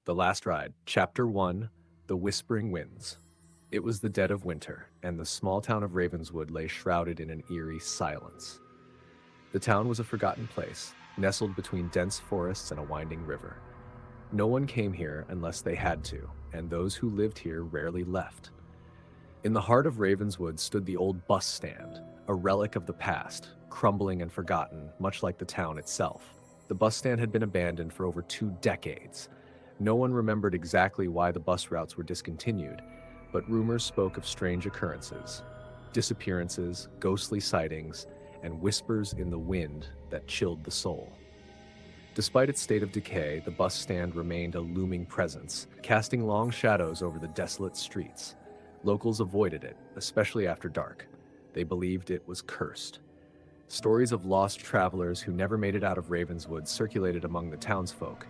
The Last Ride, Chapter 1, The Whispering Winds. It was the dead of winter, and the small town of Ravenswood lay shrouded in an eerie silence. The town was a forgotten place, nestled between dense forests and a winding river. No one came here unless they had to, and those who lived here rarely left. In the heart of Ravenswood stood the old bus stand, a relic of the past, crumbling and forgotten, much like the town itself. The bus stand had been abandoned for over 2 decades. No one remembered exactly why the bus routes were discontinued, but rumors spoke of strange occurrences, disappearances, ghostly sightings, and whispers in the wind that chilled the soul. Despite its state of decay, the bus stand remained a looming presence, casting long shadows over the desolate streets. Locals avoided it, especially after dark. They believed it was cursed. Stories of lost travelers who never made it out of Ravenswood circulated among the townsfolk,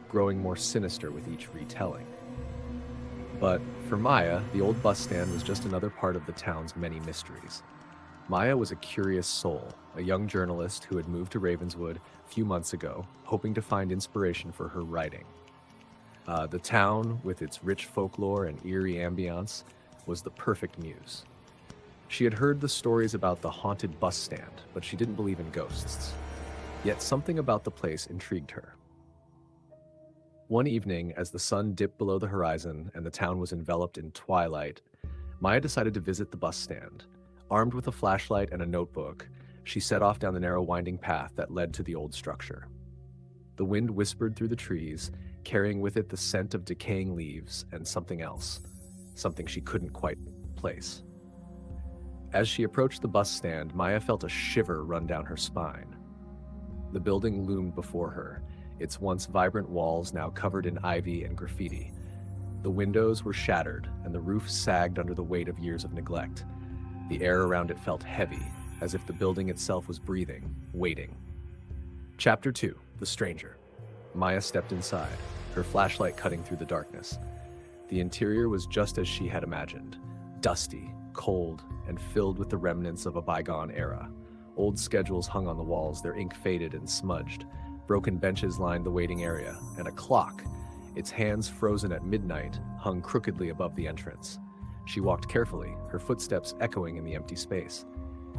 growing more sinister with each retelling. But for Maya, the old bus stand was just another part of the town's many mysteries. Maya was a curious soul, a young journalist who had moved to Ravenswood a few months ago, hoping to find inspiration for her writing. The town, with its rich folklore and eerie ambiance, was the perfect muse. She had heard the stories about the haunted bus stand, but she didn't believe in ghosts. Yet something about the place intrigued her. One evening, as the sun dipped below the horizon and the town was enveloped in twilight, Maya decided to visit the bus stand. Armed with a flashlight and a notebook, she set off down the narrow winding path that led to the old structure. The wind whispered through the trees, carrying with it the scent of decaying leaves and something else, something she couldn't quite place. As she approached the bus stand, Maya felt a shiver run down her spine. The building loomed before her, its once vibrant walls now covered in ivy and graffiti. The windows were shattered, and the roof sagged under the weight of years of neglect. The air around it felt heavy, as if the building itself was breathing, waiting. Chapter 2, The Stranger. Maya stepped inside, her flashlight cutting through the darkness. The interior was just as she had imagined, dusty, cold, and filled with the remnants of a bygone era. Old schedules hung on the walls, their ink faded and smudged. Broken benches lined the waiting area, and a clock, its hands frozen at midnight, hung crookedly above the entrance. She walked carefully, her footsteps echoing in the empty space.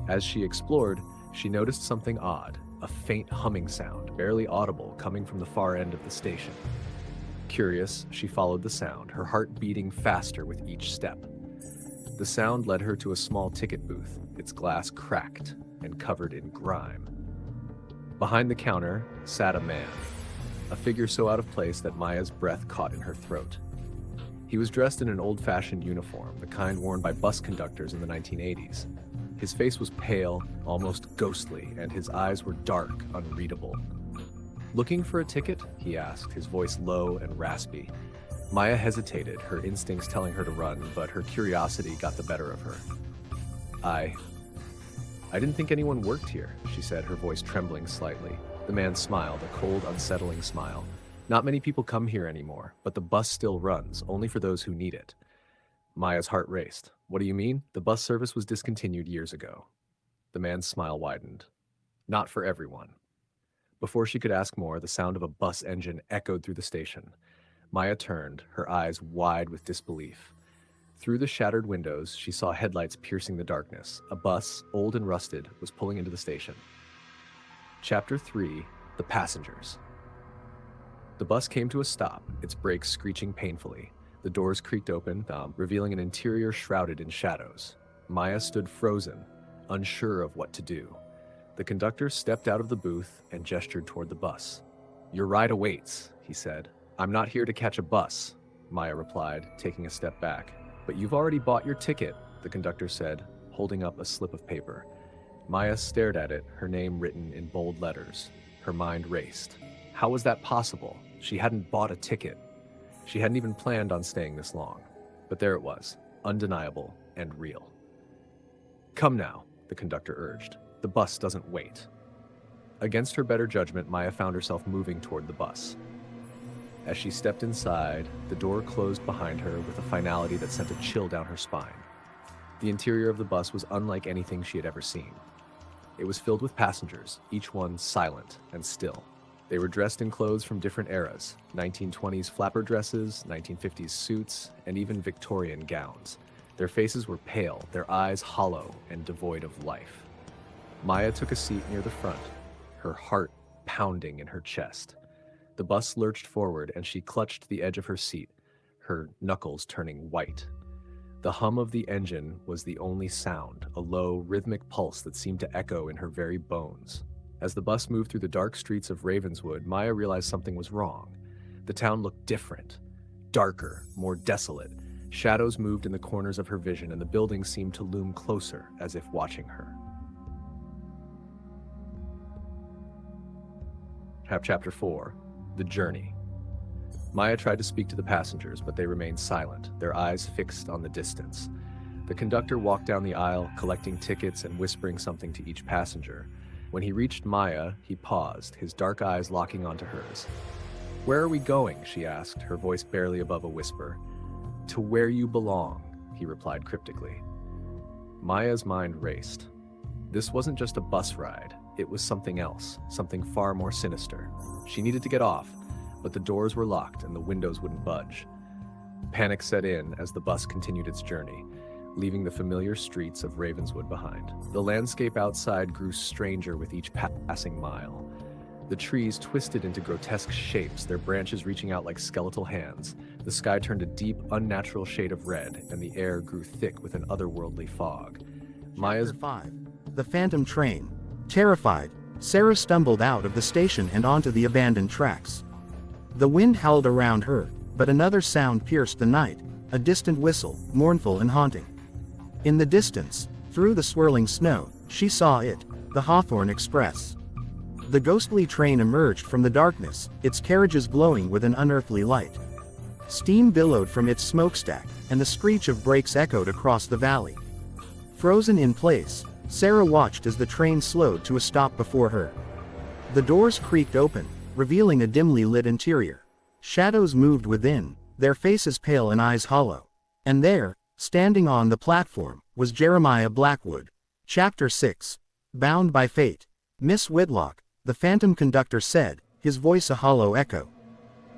As she explored, she noticed something odd, a faint humming sound, barely audible, coming from the far end of the station. Curious, she followed the sound, her heart beating faster with each step. The sound led her to a small ticket booth, its glass cracked and covered in grime. Behind the counter sat a man, a figure so out of place that Maya's breath caught in her throat. He was dressed in an old-fashioned uniform, the kind worn by bus conductors in the 1980s. His face was pale, almost ghostly, and his eyes were dark, unreadable. "Looking for a ticket?" he asked, his voice low and raspy. Maya hesitated, her instincts telling her to run, but her curiosity got the better of her. I didn't think anyone worked here," she said, her voice trembling slightly. The man smiled, a cold, unsettling smile. "Not many people come here anymore, but the bus still runs, only for those who need it." Maya's heart raced. "What do you mean? The bus service was discontinued years ago." The man's smile widened. "Not for everyone." Before she could ask more, the sound of a bus engine echoed through the station. Maya turned, her eyes wide with disbelief. Through the shattered windows, she saw headlights piercing the darkness. A bus, old and rusted, was pulling into the station. Chapter 3, The Passengers. The bus came to a stop, its brakes screeching painfully. The doors creaked open, revealing an interior shrouded in shadows. Maya stood frozen, unsure of what to do. The conductor stepped out of the booth and gestured toward the bus. "Your ride awaits," he said. "I'm not here to catch a bus," Maya replied, taking a step back. "But you've already bought your ticket," the conductor said, holding up a slip of paper. Maya stared at it, her name written in bold letters. Her mind raced. How was that possible? She hadn't bought a ticket. She hadn't even planned on staying this long. But there it was, undeniable and real. "Come now," the conductor urged. "The bus doesn't wait." Against her better judgment, Maya found herself moving toward the bus. As she stepped inside, the door closed behind her with a finality that sent a chill down her spine. The interior of the bus was unlike anything she had ever seen. It was filled with passengers, each one silent and still. They were dressed in clothes from different eras, 1920s flapper dresses, 1950s suits, and even Victorian gowns. Their faces were pale, their eyes hollow and devoid of life. Maya took a seat near the front, her heart pounding in her chest. The bus lurched forward and she clutched the edge of her seat, her knuckles turning white. The hum of the engine was the only sound, a low, rhythmic pulse that seemed to echo in her very bones. As the bus moved through the dark streets of Ravenswood, Maya realized something was wrong. The town looked different, darker, more desolate. Shadows moved in the corners of her vision, and the buildings seemed to loom closer, as if watching her. Chapter 4. The Journey. Maya tried to speak to the passengers, but they remained silent, their eyes fixed on the distance. The conductor walked down the aisle, collecting tickets and whispering something to each passenger. When he reached Maya, he paused, his dark eyes locking onto hers. "Where are we going?" she asked, her voice barely above a whisper. "To where you belong," he replied cryptically. Maya's mind raced. This wasn't just a bus ride, it was something else, something far more sinister. She needed to get off, but the doors were locked and the windows wouldn't budge. Panic set in as the bus continued its journey, leaving the familiar streets of Ravenswood behind. The landscape outside grew stranger with each passing mile. The trees twisted into grotesque shapes, their branches reaching out like skeletal hands. The sky turned a deep, unnatural shade of red, and the air grew thick with an otherworldly fog. Chapter 5. The Phantom Train. Terrified, Sarah stumbled out of the station and onto the abandoned tracks. The wind howled around her, but another sound pierced the night, a distant whistle, mournful and haunting. In the distance, through the swirling snow, she saw it, the Hawthorne Express. The ghostly train emerged from the darkness, its carriages glowing with an unearthly light. Steam billowed from its smokestack, and the screech of brakes echoed across the valley. Frozen in place, Sarah watched as the train slowed to a stop before her. The doors creaked open, revealing a dimly lit interior. Shadows moved within, their faces pale and eyes hollow. And there, standing on the platform, was Jeremiah Blackwood. Chapter 6. Bound by Fate. "Miss Whitlock," the phantom conductor said, his voice a hollow echo.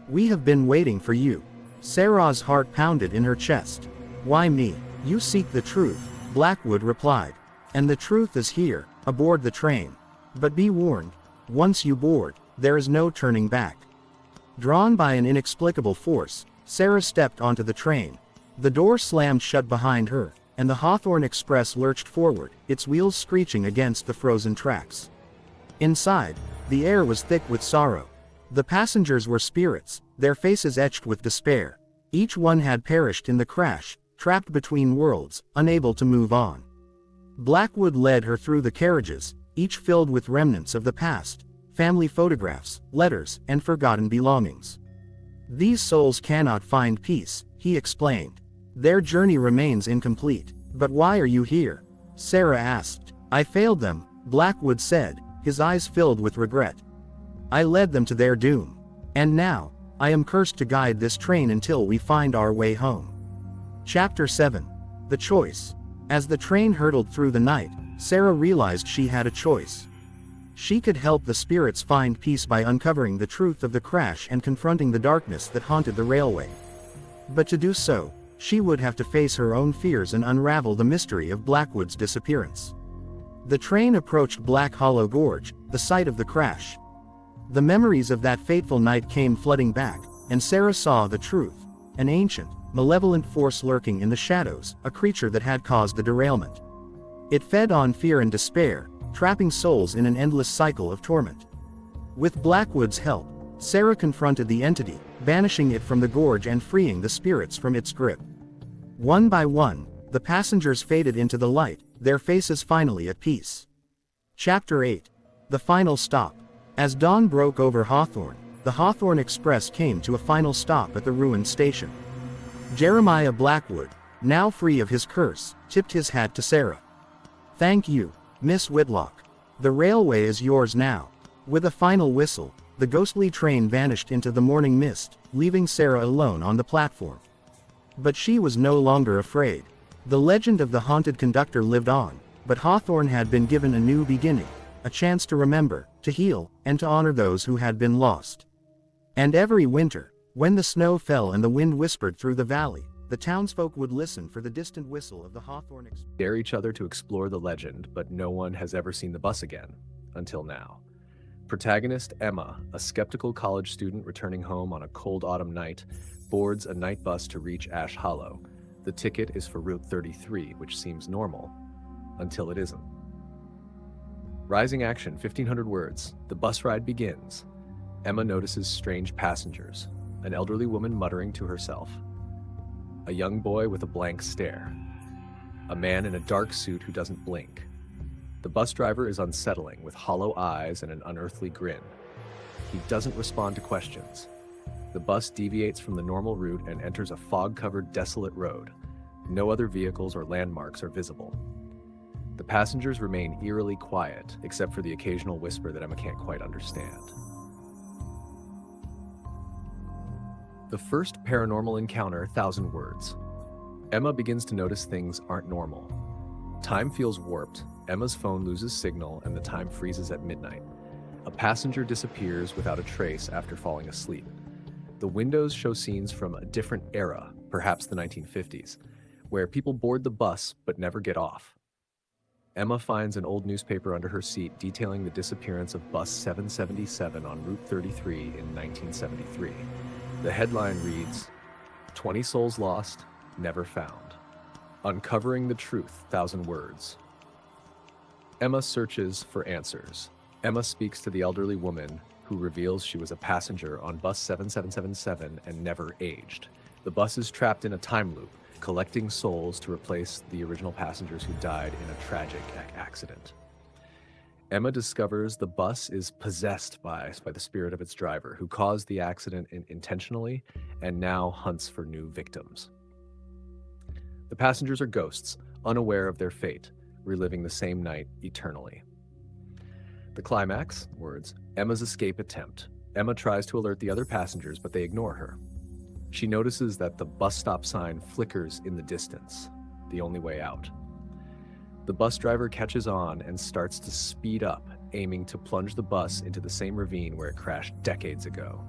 "We have been waiting for you." Sarah's heart pounded in her chest. "Why me? You seek the truth," Blackwood replied. "And the truth is here, aboard the train. But be warned, once you board, there is no turning back." Drawn by an inexplicable force, Sarah stepped onto the train. The door slammed shut behind her, and the Hawthorne Express lurched forward, its wheels screeching against the frozen tracks. Inside, the air was thick with sorrow. The passengers were spirits, their faces etched with despair. Each one had perished in the crash, trapped between worlds, unable to move on. Blackwood led her through the carriages, each filled with remnants of the past, family photographs, letters, and forgotten belongings. "These souls cannot find peace," he explained. "Their journey remains incomplete." "But why are you here?" Sarah asked. "I failed them," Blackwood said, his eyes filled with regret. "I led them to their doom. And now, I am cursed to guide this train until we find our way home." Chapter 7. The Choice. As the train hurtled through the night, Sarah realized she had a choice. She could help the spirits find peace by uncovering the truth of the crash and confronting the darkness that haunted the railway. But to do so, she would have to face her own fears and unravel the mystery of Blackwood's disappearance. The train approached Black Hollow Gorge, the site of the crash. The memories of that fateful night came flooding back, and Sarah saw the truth, an ancient, malevolent force lurking in the shadows, a creature that had caused the derailment. It fed on fear and despair, trapping souls in an endless cycle of torment. With Blackwood's help, Sarah confronted the entity, banishing it from the gorge and freeing the spirits from its grip. One by one, the passengers faded into the light, their faces finally at peace. Chapter 8. The Final Stop. As dawn broke over Hawthorne, the Hawthorne Express came to a final stop at the ruined station. Jeremiah Blackwood, now free of his curse, tipped his hat to Sarah. "Thank you, Miss Whitlock. The railway is yours now." With a final whistle, the ghostly train vanished into the morning mist, leaving Sarah alone on the platform. But she was no longer afraid. The legend of the haunted conductor lived on, but Hawthorne had been given a new beginning, a chance to remember, to heal, and to honor those who had been lost. And every winter, when the snow fell and the wind whispered through the valley, the townsfolk would listen for the distant whistle of the hawthorn express. Dare each other to explore the legend, but no one has ever seen the bus again, until now. Protagonist Emma, a skeptical college student returning home on a cold autumn night, boards a night bus to reach Ash Hollow. The ticket is for Route 33, which seems normal, until it isn't. Rising action, 1,500 words. The bus ride begins. Emma notices strange passengers, an elderly woman muttering to herself, a young boy with a blank stare, a man in a dark suit who doesn't blink. The bus driver is unsettling, with hollow eyes and an unearthly grin. He doesn't respond to questions. The bus deviates from the normal route and enters a fog-covered, desolate road. No other vehicles or landmarks are visible. The passengers remain eerily quiet, except for the occasional whisper that Emma can't quite understand. The first paranormal encounter, 1,000 words. Emma begins to notice things aren't normal. Time feels warped. Emma's phone loses signal and the time freezes at midnight. A passenger disappears without a trace after falling asleep. The windows show scenes from a different era, perhaps the 1950s, where people board the bus but never get off. Emma finds an old newspaper under her seat detailing the disappearance of bus 777 on Route 33 in 1973. The headline reads, 20 souls lost, never found. Uncovering the truth, 1,000 words. Emma searches for answers. Emma speaks to the elderly woman who reveals she was a passenger on bus 7777 and never aged. The bus is trapped in a time loop, collecting souls to replace the original passengers who died in a tragic accident. Emma discovers the bus is possessed by the spirit of its driver, who caused the accident intentionally and now hunts for new victims. The passengers are ghosts, unaware of their fate, reliving the same night eternally. The climax, words, Emma's escape attempt. Emma tries to alert the other passengers, but they ignore her. She notices that the bus stop sign flickers in the distance, the only way out. The bus driver catches on and starts to speed up, aiming to plunge the bus into the same ravine where it crashed decades ago.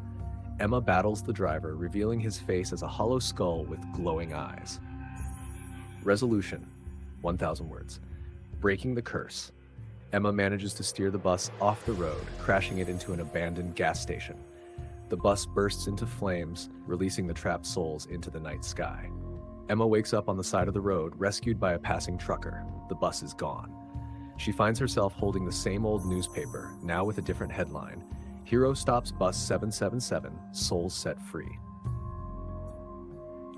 Emma battles the driver, revealing his face as a hollow skull with glowing eyes. Resolution, 1,000 words. Breaking the curse. Emma manages to steer the bus off the road, crashing it into an abandoned gas station. The bus bursts into flames, releasing the trapped souls into the night sky. Emma wakes up on the side of the road, rescued by a passing trucker. The bus is gone. She finds herself holding the same old newspaper, now with a different headline. Hero stops bus 777, souls set free.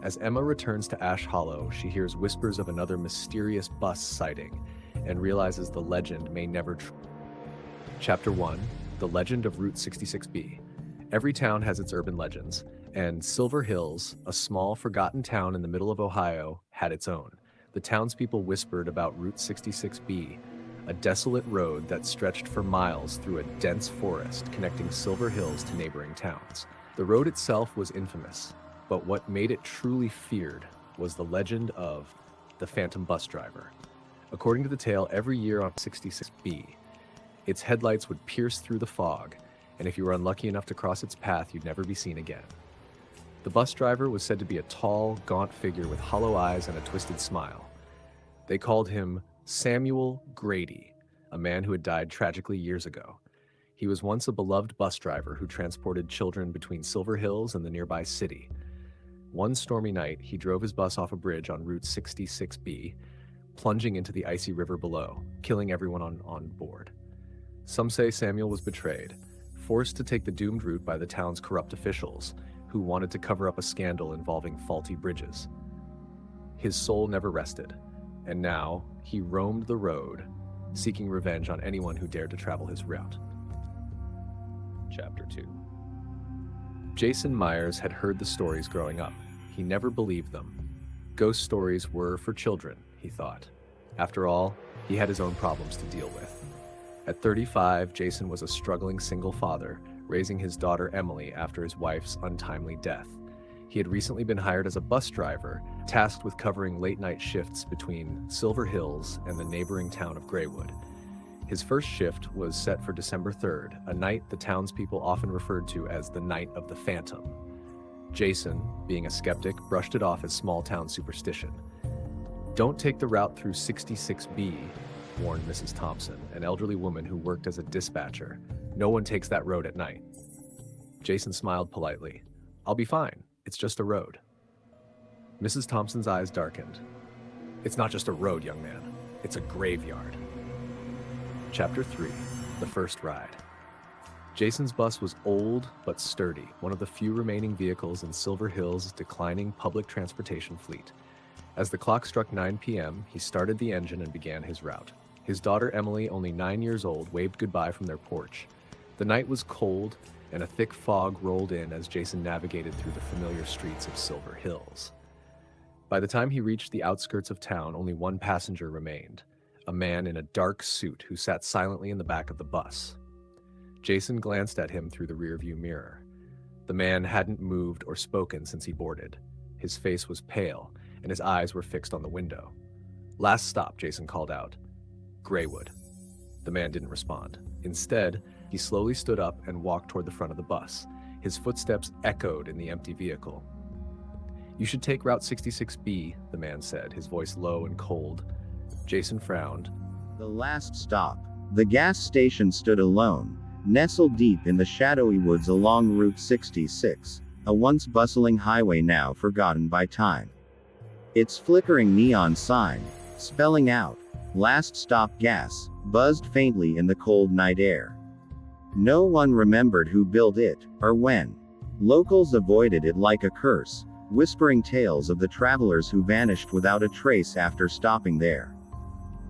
As Emma returns to Ash Hollow, she hears whispers of another mysterious bus sighting and realizes the legend may never Chapter 1, The Legend of Route 66B. Every town has its urban legends, and Silver Hills, a small, forgotten town in the middle of Ohio, had its own. The townspeople whispered about Route 66B, a desolate road that stretched for miles through a dense forest connecting Silver Hills to neighboring towns. The road itself was infamous, but what made it truly feared was the legend of the phantom bus driver. According to the tale, every year on 66B, its headlights would pierce through the fog, and if you were unlucky enough to cross its path, you'd never be seen again. The bus driver was said to be a tall, gaunt figure with hollow eyes and a twisted smile. They called him Samuel Grady, a man who had died tragically years ago. He was once a beloved bus driver who transported children between Silver Hills and the nearby city. One stormy night, he drove his bus off a bridge on Route 66B, plunging into the icy river below, killing everyone on board. Some say Samuel was betrayed, forced to take the doomed route by the town's corrupt officials, who wanted to cover up a scandal involving faulty bridges. His soul never rested, and now he roamed the road, seeking revenge on anyone who dared to travel his route. Chapter 2. Jason Myers had heard the stories growing up. He never believed them. Ghost stories were for children, he thought. After all, he had his own problems to deal with. At 35, Jason was a struggling single father, raising his daughter Emily after his wife's untimely death. He had recently been hired as a bus driver, tasked with covering late-night shifts between Silver Hills and the neighboring town of Graywood. His first shift was set for December 3rd, a night the townspeople often referred to as the Night of the Phantom. Jason, being a skeptic, brushed it off as small-town superstition. "Don't take the route through 66B," warned Mrs. Thompson, an elderly woman who worked as a dispatcher. "No one takes that road at night." Jason smiled politely. "I'll be fine. It's just a road." Mrs. Thompson's eyes darkened. "It's not just a road, young man. It's a graveyard." Chapter 3. The First Ride. Jason's bus was old but sturdy, one of the few remaining vehicles in Silver Hill's declining public transportation fleet. As the clock struck 9 p.m., he started the engine and began his route. His daughter Emily, only 9 years old, waved goodbye from their porch. The night was cold, and a thick fog rolled in as Jason navigated through the familiar streets of Silver Hills. By the time he reached the outskirts of town, only one passenger remained, a man in a dark suit who sat silently in the back of the bus. Jason glanced at him through the rearview mirror. The man hadn't moved or spoken since he boarded. His face was pale, and his eyes were fixed on the window. "Last stop," Jason called out. "Graywood." The man didn't respond. Instead, he slowly stood up and walked toward the front of the bus. His footsteps echoed in the empty vehicle. "You should take Route 66B, the man said, his voice low and cold. Jason frowned. The last stop. The gas station stood alone, nestled deep in the shadowy woods along Route 66, a once bustling highway now forgotten by time. Its flickering neon sign, spelling out, "Last Stop Gas," buzzed faintly in the cold night air. No one remembered who built it, or when. Locals avoided it like a curse, whispering tales of the travelers who vanished without a trace after stopping there.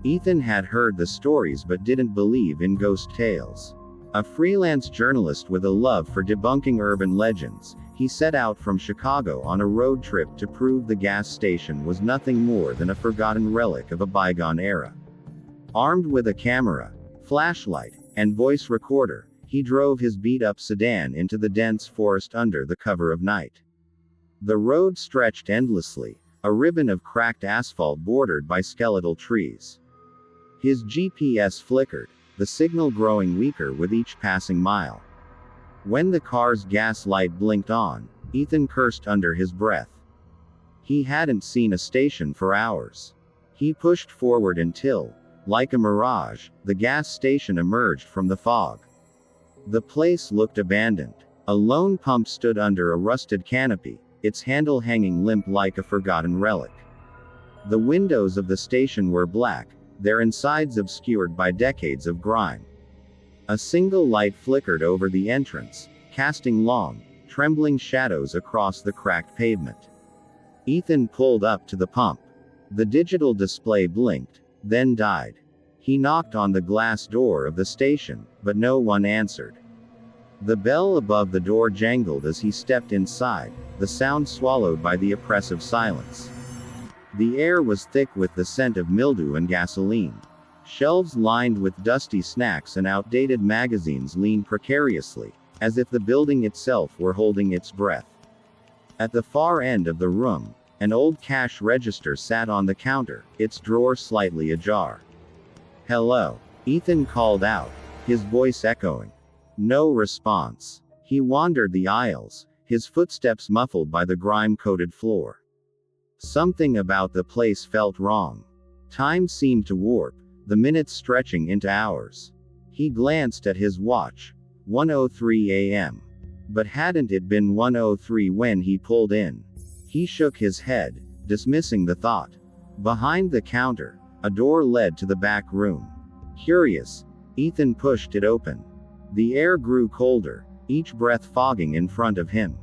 Ethan had heard the stories but didn't believe in ghost tales. A freelance journalist with a love for debunking urban legends, he set out from Chicago on a road trip to prove the gas station was nothing more than a forgotten relic of a bygone era. Armed with a camera, flashlight, and voice recorder, he drove his beat-up sedan into the dense forest under the cover of night. The road stretched endlessly, a ribbon of cracked asphalt bordered by skeletal trees. His GPS flickered, the signal growing weaker with each passing mile. When the car's gas light blinked on, Ethan cursed under his breath. He hadn't seen a station for hours. He pushed forward until, like a mirage, the gas station emerged from the fog. The place looked abandoned. A lone pump stood under a rusted canopy, its handle hanging limp like a forgotten relic. The windows of the station were black, their insides obscured by decades of grime. A single light flickered over the entrance, casting long, trembling shadows across the cracked pavement. Ethan pulled up to the pump. The digital display blinked, then died. He knocked on the glass door of the station, but no one answered. The bell above the door jangled as he stepped inside, the sound swallowed by the oppressive silence. The air was thick with the scent of mildew and gasoline. Shelves lined with dusty snacks and outdated magazines leaned precariously, as if the building itself were holding its breath. At the far end of the room, an old cash register sat on the counter, its drawer slightly ajar. "Hello," Ethan called out, his voice echoing. No response. He wandered the aisles, his footsteps muffled by the grime-coated floor. Something about the place felt wrong. Time seemed to warp, the minutes stretching into hours. He glanced at his watch. 1:03 a.m. But hadn't it been 1:03 when he pulled in? He shook his head, dismissing the thought. Behind the counter, a door led to the back room. Curious, Ethan pushed it open. The air grew colder, each breath fogging in front of him.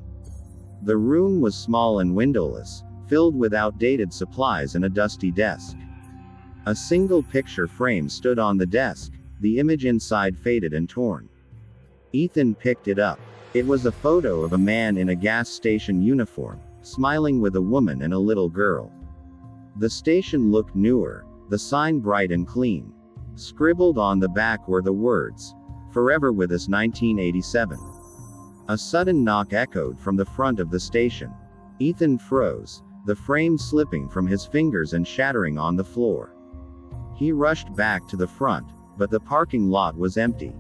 The room was small and windowless, filled with outdated supplies and a dusty desk. A single picture frame stood on the desk, the image inside faded and torn. Ethan picked it up. It was a photo of a man in a gas station uniform, smiling with a woman and a little girl. The station looked newer, the sign bright and clean. Scribbled on the back were the words, "Forever with us 1987. A sudden knock echoed from the front of the station. Ethan froze, the frame slipping from his fingers and shattering on the floor. He rushed back to the front, but the parking lot was empty.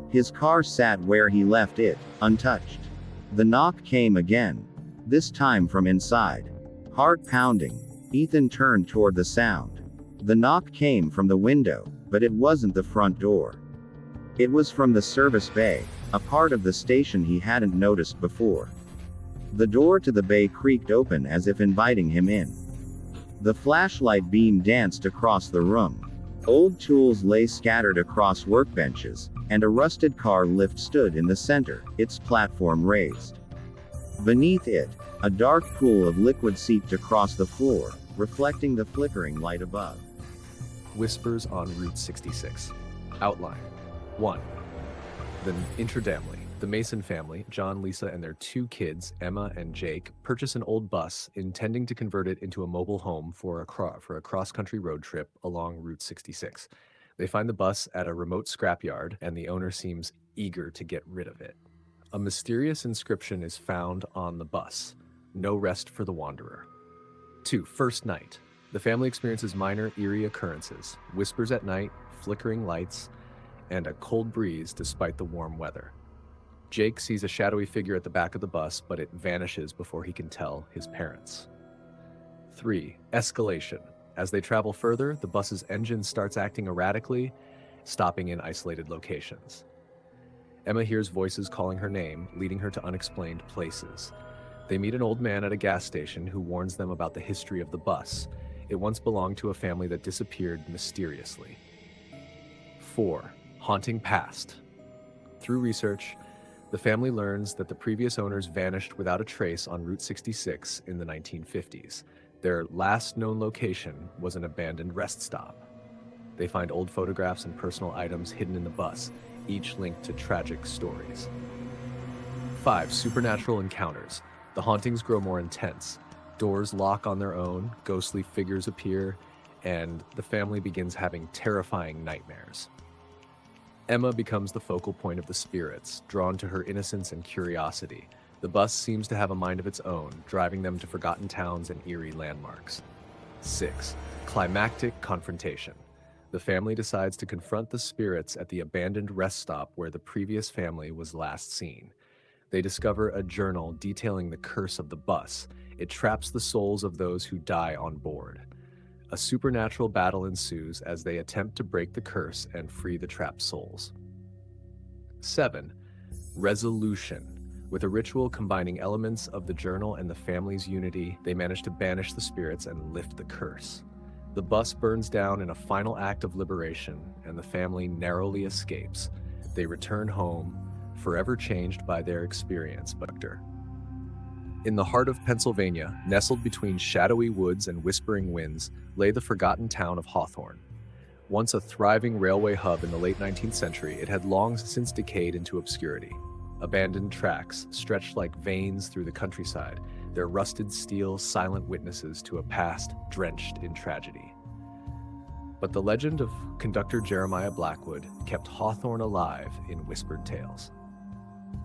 His car sat where he left it, untouched. The knock came again. This time from inside. Heart pounding. Ethan turned toward the sound. The knock came from the window, but it wasn't the front door. It was from the service bay, a part of the station he hadn't noticed before. The door to the bay creaked open as if inviting him in. The flashlight beam danced across the room. Old tools lay scattered across workbenches, and a rusted car lift stood in the center, its platform raised. Beneath it, a dark pool of liquid seeped across the floor, reflecting the flickering light above. Whispers on Route 66. Outline. 1. The Intradamly. The Mason family, John, Lisa, and their 2 kids, Emma and Jake, purchase an old bus, intending to convert it into a mobile home for a cross-country road trip along Route 66. They find the bus at a remote scrapyard, and the owner seems eager to get rid of it. A mysterious inscription is found on the bus. No rest for the wanderer. 2. First night. The family experiences minor, eerie occurrences, whispers at night, flickering lights, and a cold breeze despite the warm weather. Jake sees a shadowy figure at the back of the bus, but it vanishes before he can tell his parents. 3. Escalation. As they travel further, the bus's engine starts acting erratically, stopping in isolated locations. Emma hears voices calling her name, leading her to unexplained places. They meet an old man at a gas station who warns them about the history of the bus. It once belonged to a family that disappeared mysteriously. 4. Haunting past. Through research, the family learns that the previous owners vanished without a trace on Route 66 in the 1950s. Their last known location was an abandoned rest stop. They find old photographs and personal items hidden in the bus, each linked to tragic stories. 5. Supernatural encounters. The hauntings grow more intense. Doors lock on their own, ghostly figures appear, and the family begins having terrifying nightmares. Emma becomes the focal point of the spirits, drawn to her innocence and curiosity. The bus seems to have a mind of its own, driving them to forgotten towns and eerie landmarks. 6. Climactic confrontation. The family decides to confront the spirits at the abandoned rest stop where the previous family was last seen. They discover a journal detailing the curse of the bus. It traps the souls of those who die on board. A supernatural battle ensues as they attempt to break the curse and free the trapped souls. 7. Resolution. With a ritual combining elements of the journal and the family's unity, they manage to banish the spirits and lift the curse. The bus burns down in a final act of liberation, and the family narrowly escapes. They return home, forever changed by their experience. In the heart of Pennsylvania, nestled between shadowy woods and whispering winds, lay the forgotten town of Hawthorne. Once a thriving railway hub in the late 19th century, it had long since decayed into obscurity. Abandoned tracks stretched like veins through the countryside, their rusted steel silent witnesses to a past drenched in tragedy. But the legend of conductor Jeremiah Blackwood kept Hawthorne alive in whispered tales.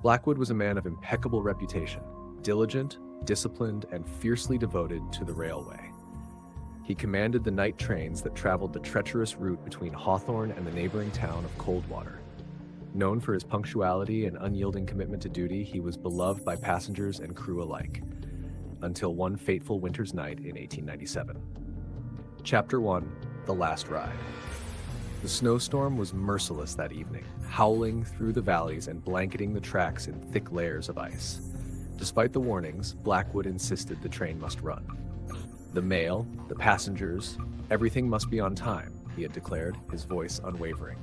Blackwood was a man of impeccable reputation, diligent, disciplined, and fiercely devoted to the railway. He commanded the night trains that traveled the treacherous route between Hawthorne and the neighboring town of Coldwater. Known for his punctuality and unyielding commitment to duty, he was beloved by passengers and crew alike, until one fateful winter's night in 1897. Chapter 1: The Last Ride. The snowstorm was merciless that evening, howling through the valleys and blanketing the tracks in thick layers of ice. Despite the warnings, Blackwood insisted the train must run. The mail, the passengers, everything must be on time, he had declared, his voice unwavering.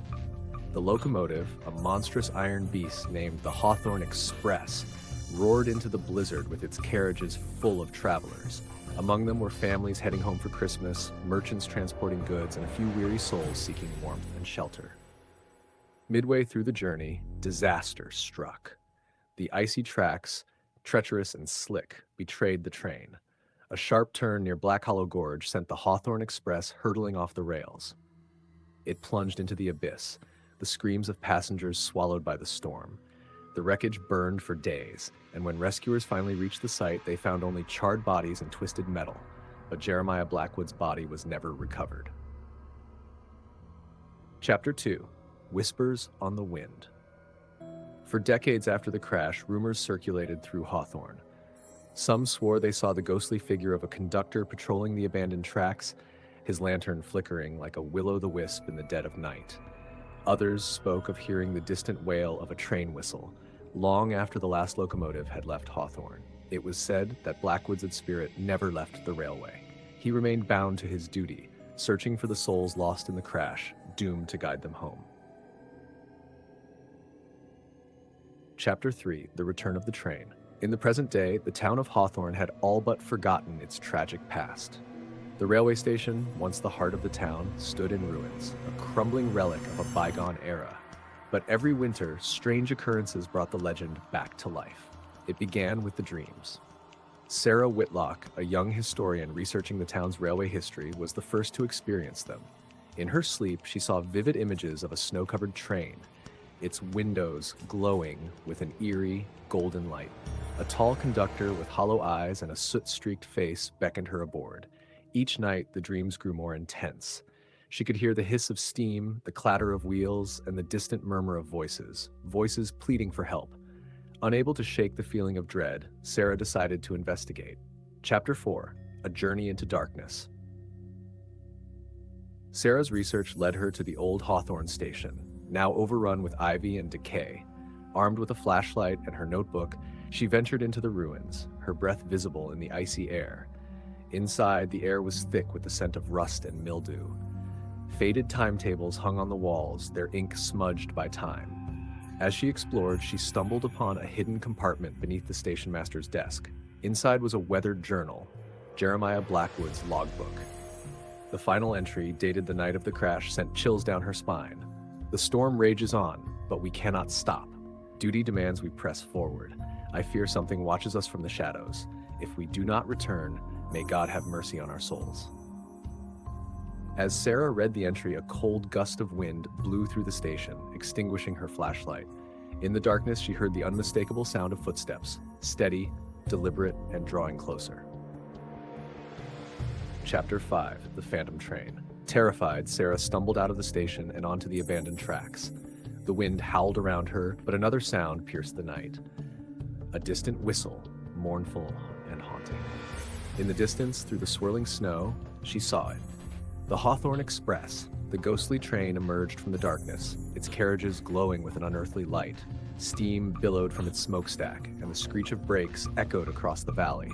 The locomotive, a monstrous iron beast named the Hawthorne Express, roared into the blizzard with its carriages full of travelers. Among them were families heading home for Christmas, merchants transporting goods, and a few weary souls seeking warmth and shelter. Midway through the journey, disaster struck. The icy tracks, treacherous and slick, betrayed the train. A sharp turn near Black Hollow Gorge sent the Hawthorne Express hurtling off the rails. It plunged into the abyss, the screams of passengers swallowed by the storm. The wreckage burned for days, and when rescuers finally reached the site, they found only charred bodies and twisted metal, but Jeremiah Blackwood's body was never recovered. Chapter 2: Whispers on the Wind. For decades after the crash, rumors circulated through Hawthorne. Some swore they saw the ghostly figure of a conductor patrolling the abandoned tracks, his lantern flickering like a will-o'-the-wisp in the dead of night. Others spoke of hearing the distant wail of a train whistle, long after the last locomotive had left Hawthorne. It was said that Blackwood's spirit never left the railway. He remained bound to his duty, searching for the souls lost in the crash, doomed to guide them home. Chapter 3: The Return of the Train. In the present day, the town of Hawthorne had all but forgotten its tragic past. The railway station, once the heart of the town, stood in ruins, a crumbling relic of a bygone era. But every winter, strange occurrences brought the legend back to life. It began with the dreams. Sarah Whitlock, a young historian researching the town's railway history, was the first to experience them. In her sleep, she saw vivid images of a snow-covered train, its windows glowing with an eerie, golden light. A tall conductor with hollow eyes and a soot-streaked face beckoned her aboard. Each night, the dreams grew more intense. She could hear the hiss of steam, the clatter of wheels, and the distant murmur of voices pleading for help. Unable to shake the feeling of dread, Sarah decided to investigate. Chapter 4: A Journey into Darkness. Sarah's research led her to the old Hawthorne station, now overrun with ivy and decay. Armed with a flashlight and her notebook, she ventured into the ruins, her breath visible in the icy air. Inside, the air was thick with the scent of rust and mildew. Faded timetables hung on the walls, their ink smudged by time. As she explored, she stumbled upon a hidden compartment beneath the station master's desk. Inside was a weathered journal, Jeremiah Blackwood's logbook. The final entry, dated the night of the crash, sent chills down her spine. The storm rages on, but we cannot stop. Duty demands we press forward. I fear something watches us from the shadows. If we do not return, may God have mercy on our souls. As Sarah read the entry, a cold gust of wind blew through the station, extinguishing her flashlight. In the darkness, she heard the unmistakable sound of footsteps, steady, deliberate, and drawing closer. Chapter 5: The Phantom Train. Terrified, Sarah stumbled out of the station and onto the abandoned tracks. The wind howled around her, but another sound pierced the night. A distant whistle, mournful and haunting. In the distance, through the swirling snow, she saw it. The Hawthorne Express. The ghostly train emerged from the darkness, its carriages glowing with an unearthly light. Steam billowed from its smokestack, and the screech of brakes echoed across the valley.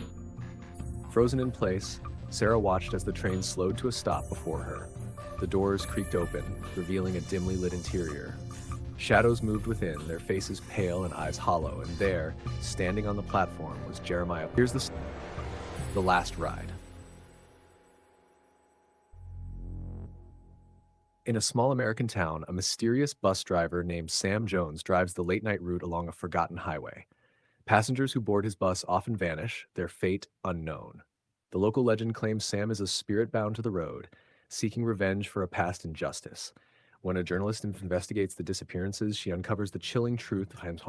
Frozen in place, Sarah watched as the train slowed to a stop before her. The doors creaked open, revealing a dimly lit interior. Shadows moved within, their faces pale and eyes hollow, and there, standing on the platform, was Jeremiah. Here's the last ride. In a small American town, a mysterious bus driver named Sam Jones drives the late-night route along a forgotten highway. Passengers who board his bus often vanish, their fate unknown. The local legend claims Sam is a spirit bound to the road, seeking revenge for a past injustice. When a journalist investigates the disappearances, she uncovers the chilling truth behind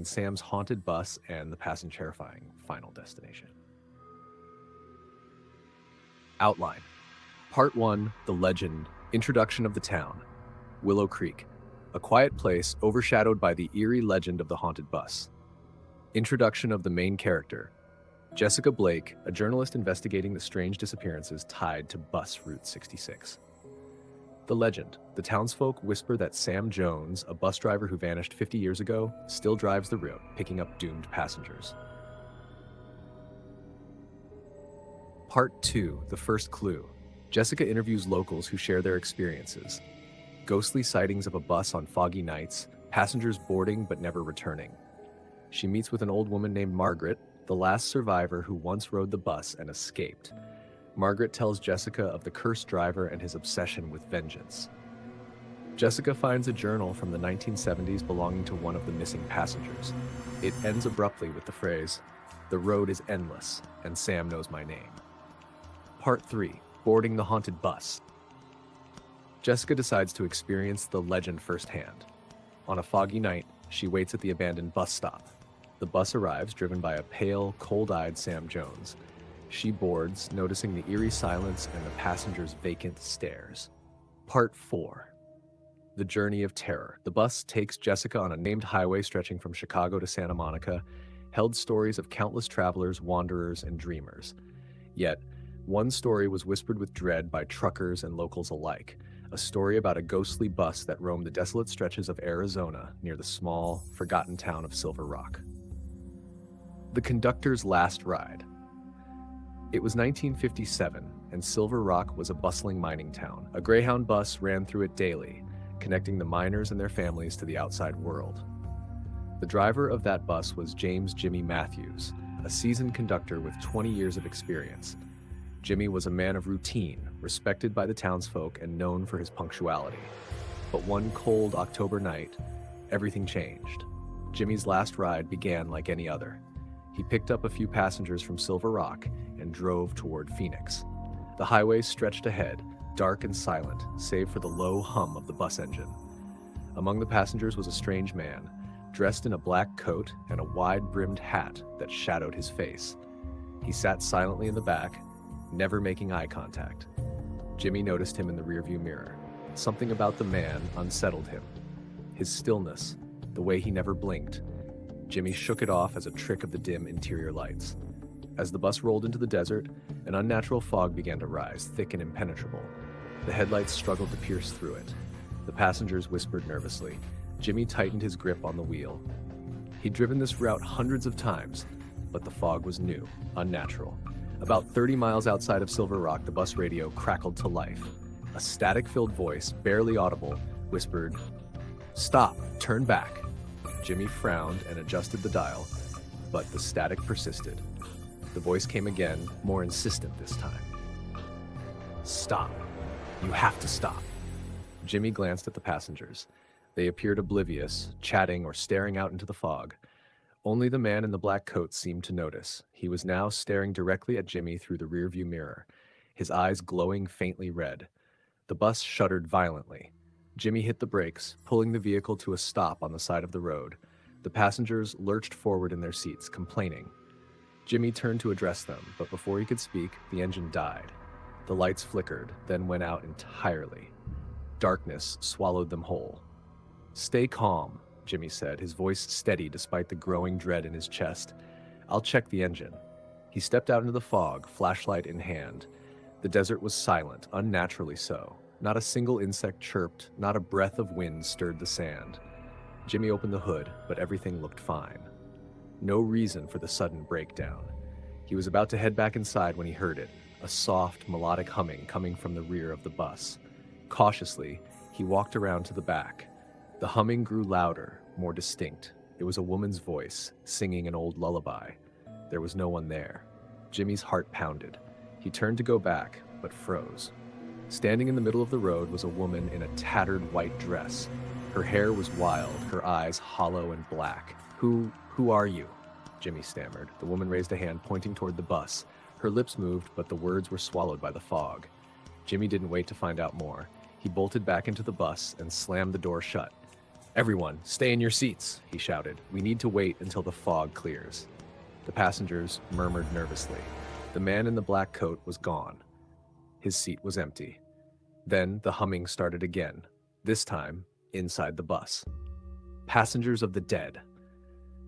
Sam's haunted bus and the past and terrifying final destination. Outline. Part 1: The Legend. Introduction of the town. Willow Creek, a quiet place overshadowed by the eerie legend of the haunted bus. Introduction of the main character. Jessica Blake, a journalist investigating the strange disappearances tied to bus Route 66. The legend. The townsfolk whisper that Sam Jones, a bus driver who vanished 50 years ago, still drives the route, picking up doomed passengers. Part 2: The First Clue. Jessica interviews locals who share their experiences. Ghostly sightings of a bus on foggy nights, passengers boarding but never returning. She meets with an old woman named Margaret, the last survivor who once rode the bus and escaped. Margaret tells Jessica of the cursed driver and his obsession with vengeance. Jessica finds a journal from the 1970s belonging to one of the missing passengers. It ends abruptly with the phrase, "The road is endless, and Sam knows my name." Part 3: Boarding the haunted bus. Jessica decides to experience the legend firsthand. On a foggy night, she waits at the abandoned bus stop. The bus arrives, driven by a pale, cold-eyed Sam Jones. She boards, noticing the eerie silence and the passengers' vacant stares. Part 4: The Journey of Terror. The bus takes Jessica on a named highway stretching from Chicago to Santa Monica, held stories of countless travelers, wanderers, and dreamers. Yet, one story was whispered with dread by truckers and locals alike, a story about a ghostly bus that roamed the desolate stretches of Arizona near the small, forgotten town of Silver Rock. The conductor's last ride. It was 1957, and Silver Rock was a bustling mining town. A Greyhound bus ran through it daily, connecting the miners and their families to the outside world. The driver of that bus was James "Jimmy" Matthews, a seasoned conductor with 20 years of experience. Jimmy was a man of routine, respected by the townsfolk and known for his punctuality. But one cold October night, everything changed. Jimmy's last ride began like any other. He picked up a few passengers from Silver Rock and drove toward Phoenix. The highway stretched ahead, dark and silent, save for the low hum of the bus engine. Among the passengers was a strange man, dressed in a black coat and a wide-brimmed hat that shadowed his face. He sat silently in the back, never making eye contact. Jimmy noticed him in the rearview mirror. Something about the man unsettled him. His stillness, the way he never blinked. Jimmy shook it off as a trick of the dim interior lights. As the bus rolled into the desert, an unnatural fog began to rise, thick and impenetrable. The headlights struggled to pierce through it. The passengers whispered nervously. Jimmy tightened his grip on the wheel. He'd driven this route hundreds of times, but the fog was new, unnatural. About 30 miles outside of Silver Rock, the bus radio crackled to life. A static-filled voice, barely audible, whispered, "Stop, turn back." Jimmy frowned and adjusted the dial, but the static persisted. The voice came again, more insistent this time. "Stop. You have to stop." Jimmy glanced at the passengers. They appeared oblivious, chatting or staring out into the fog. Only the man in the black coat seemed to notice. He was now staring directly at Jimmy through the rearview mirror, his eyes glowing faintly red. The bus shuddered violently. Jimmy hit the brakes, pulling the vehicle to a stop on the side of the road. The passengers lurched forward in their seats, complaining. Jimmy turned to address them, but before he could speak, the engine died. The lights flickered, then went out entirely. Darkness swallowed them whole. "Stay calm," Jimmy said, his voice steady despite the growing dread in his chest. "I'll check the engine." He stepped out into the fog, flashlight in hand. The desert was silent, unnaturally so. Not a single insect chirped, not a breath of wind stirred the sand. Jimmy opened the hood, but everything looked fine. No reason for the sudden breakdown. He was about to head back inside when he heard it, a soft, melodic humming coming from the rear of the bus. Cautiously, he walked around to the back. The humming grew louder, more distinct. It was a woman's voice, singing an old lullaby. There was no one there. Jimmy's heart pounded. He turned to go back, but froze. Standing in the middle of the road was a woman in a tattered white dress. Her hair was wild, her eyes hollow and black. Who are you?" Jimmy stammered. The woman raised a hand, pointing toward the bus. Her lips moved, but the words were swallowed by the fog. Jimmy didn't wait to find out more. He bolted back into the bus and slammed the door shut. "Everyone, stay in your seats," he shouted. "We need to wait until the fog clears." The passengers murmured nervously. The man in the black coat was gone. His seat was empty. Then the humming started again, this time inside the bus. Passengers of the dead.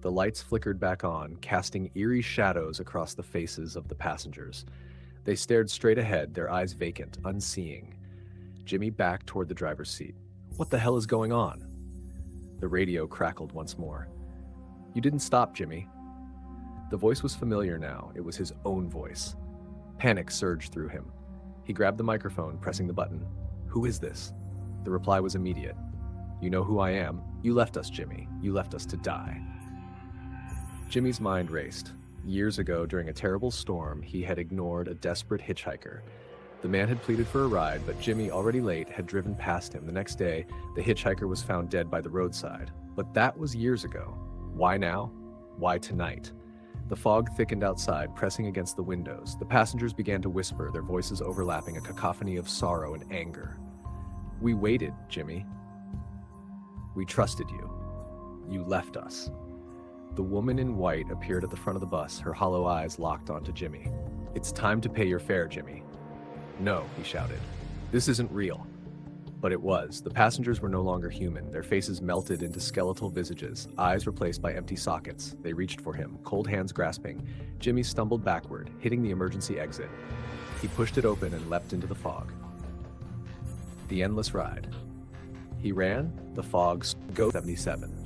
The lights flickered back on, casting eerie shadows across the faces of the passengers. They stared straight ahead, their eyes vacant, unseeing. Jimmy backed toward the driver's seat. What the hell is going on? The radio crackled once more. "You didn't stop, Jimmy." The voice was familiar now. It was his own voice. Panic surged through him. He grabbed the microphone, pressing the button. "Who is this?" The reply was immediate. "You know who I am. You left us, Jimmy. You left us to die." Jimmy's mind raced. Years ago, during a terrible storm, he had ignored a desperate hitchhiker. The man had pleaded for a ride, but Jimmy, already late, had driven past him. The next day, the hitchhiker was found dead by the roadside. But that was years ago. Why now? Why tonight? The fog thickened outside, pressing against the windows. The passengers began to whisper, their voices overlapping, a cacophony of sorrow and anger. "We waited, Jimmy. We trusted you. You left us." The woman in white appeared at the front of the bus, her hollow eyes locked onto Jimmy. "It's time to pay your fare, Jimmy." "No," he shouted. "This isn't real." But it was. The passengers were no longer human. Their faces melted into skeletal visages, eyes replaced by empty sockets. They reached for him, cold hands grasping. Jimmy stumbled backward, hitting the emergency exit. He pushed it open and leapt into the fog. The endless ride. He ran, the fog, go 77.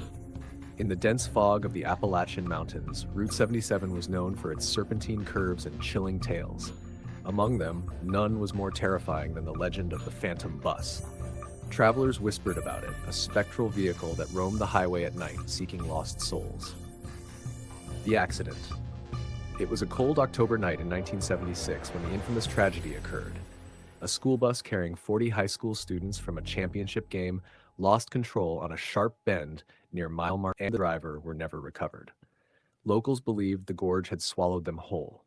In the dense fog of the Appalachian Mountains, Route 77 was known for its serpentine curves and chilling tales. Among them, none was more terrifying than the legend of the Phantom Bus. Travelers whispered about it, a spectral vehicle that roamed the highway at night, seeking lost souls. The accident. It was a cold October night in 1976 when the infamous tragedy occurred. A school bus carrying 40 high school students from a championship game lost control on a sharp bend near mile mark, and the driver were never recovered. Locals believed the gorge had swallowed them whole.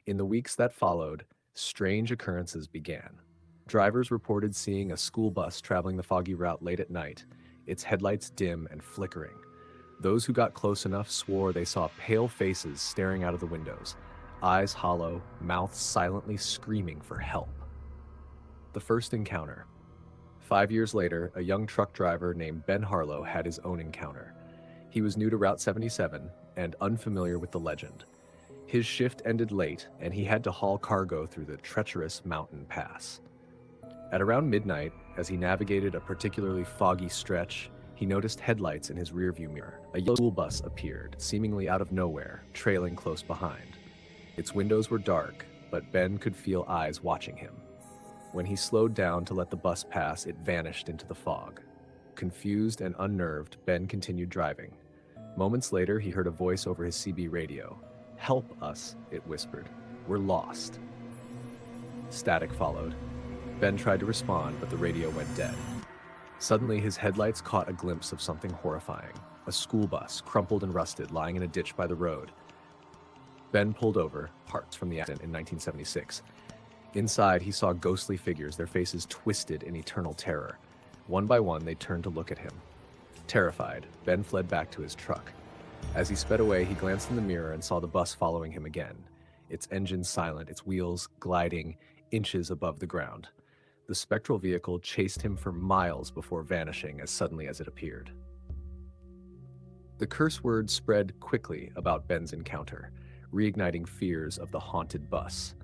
In the weeks that followed, strange occurrences began. Drivers reported seeing a school bus traveling the foggy route late at night, its headlights dim and flickering. Those who got close enough swore they saw pale faces staring out of the windows, eyes hollow, mouths silently screaming for help. The first encounter. 5 years later, a young truck driver named Ben Harlow had his own encounter. He was new to Route 77 and unfamiliar with the legend. His shift ended late, and he had to haul cargo through the treacherous mountain pass. At around midnight, as he navigated a particularly foggy stretch, he noticed headlights in his rearview mirror. A yellow school bus appeared, seemingly out of nowhere, trailing close behind. Its windows were dark, but Ben could feel eyes watching him. When he slowed down to let the bus pass, it vanished into the fog. Confused and unnerved, Ben continued driving. Moments later, he heard a voice over his CB radio. "Help us," it whispered. "We're lost." Static followed. Ben tried to respond, but the radio went dead. Suddenly, his headlights caught a glimpse of something horrifying. A school bus, crumpled and rusted, lying in a ditch by the road. Ben pulled over, parts from the accident in 1976. Inside, he saw ghostly figures, their faces twisted in eternal terror. One by one, they turned to look at him. Terrified, Ben fled back to his truck. As he sped away, he glanced in the mirror and saw the bus following him again, its engine silent, its wheels gliding inches above the ground. The spectral vehicle chased him for miles before vanishing as suddenly as it appeared. The curse word spread quickly about Ben's encounter, reigniting fears of the haunted bus.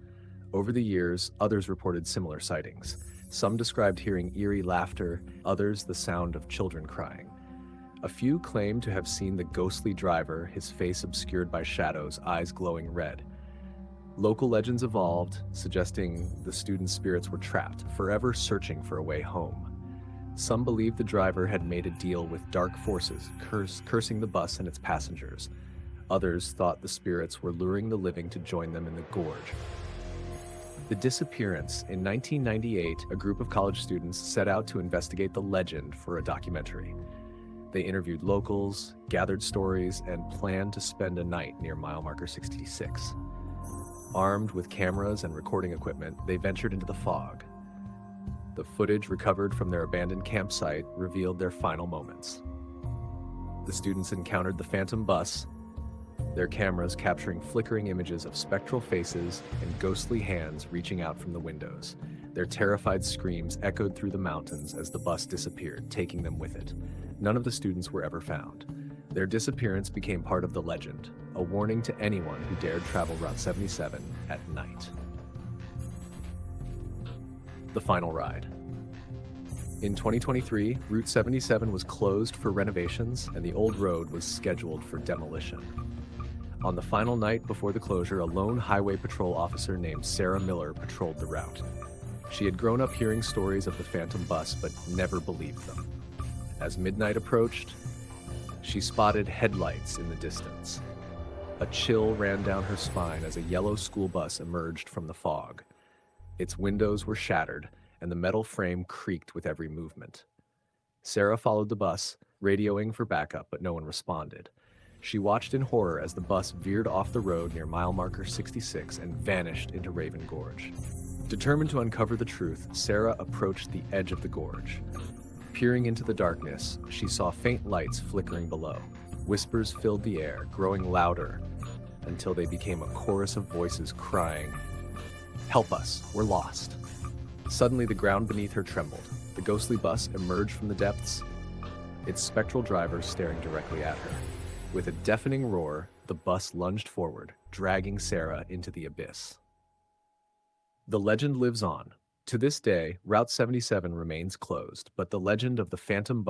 Over the years, others reported similar sightings. Some described hearing eerie laughter, others the sound of children crying. A few claimed to have seen the ghostly driver, his face obscured by shadows, eyes glowing red. Local legends evolved, suggesting the students' spirits were trapped, forever searching for a way home. Some believed the driver had made a deal with dark forces, cursing the bus and its passengers. Others thought the spirits were luring the living to join them in the gorge. The disappearance. In 1998, a group of college students set out to investigate the legend for a documentary. They interviewed locals, gathered stories, and planned to spend a night near mile marker 66. Armed with cameras and recording equipment, they ventured into the fog. The footage recovered from their abandoned campsite revealed their final moments. The students encountered the Phantom Bus, their cameras capturing flickering images of spectral faces and ghostly hands reaching out from the windows. Their terrified screams echoed through the mountains as the bus disappeared, taking them with it. None of the students were ever found. Their disappearance became part of the legend, a warning to anyone who dared travel Route 77 at night. The final ride. In 2023, Route 77 was closed for renovations and the old road was scheduled for demolition. On the final night before the closure, a lone highway patrol officer named Sarah Miller patrolled the route. She had grown up hearing stories of the Phantom Bus, but never believed them. As midnight approached, she spotted headlights in the distance. A chill ran down her spine as a yellow school bus emerged from the fog. Its windows were shattered, and the metal frame creaked with every movement. Sarah followed the bus, radioing for backup, but no one responded. She watched in horror as the bus veered off the road near mile marker 66 and vanished into Raven Gorge. Determined to uncover the truth, Sarah approached the edge of the gorge. Peering into the darkness, she saw faint lights flickering below. Whispers filled the air, growing louder until they became a chorus of voices crying, "Help us, we're lost." Suddenly, the ground beneath her trembled. The The ghostly bus emerged from the depths, its spectral driver staring directly at her. With a deafening roar, the bus lunged forward, dragging Sarah into the abyss. The legend lives on. To this day, Route 77 remains closed, but the legend of the Phantom Bus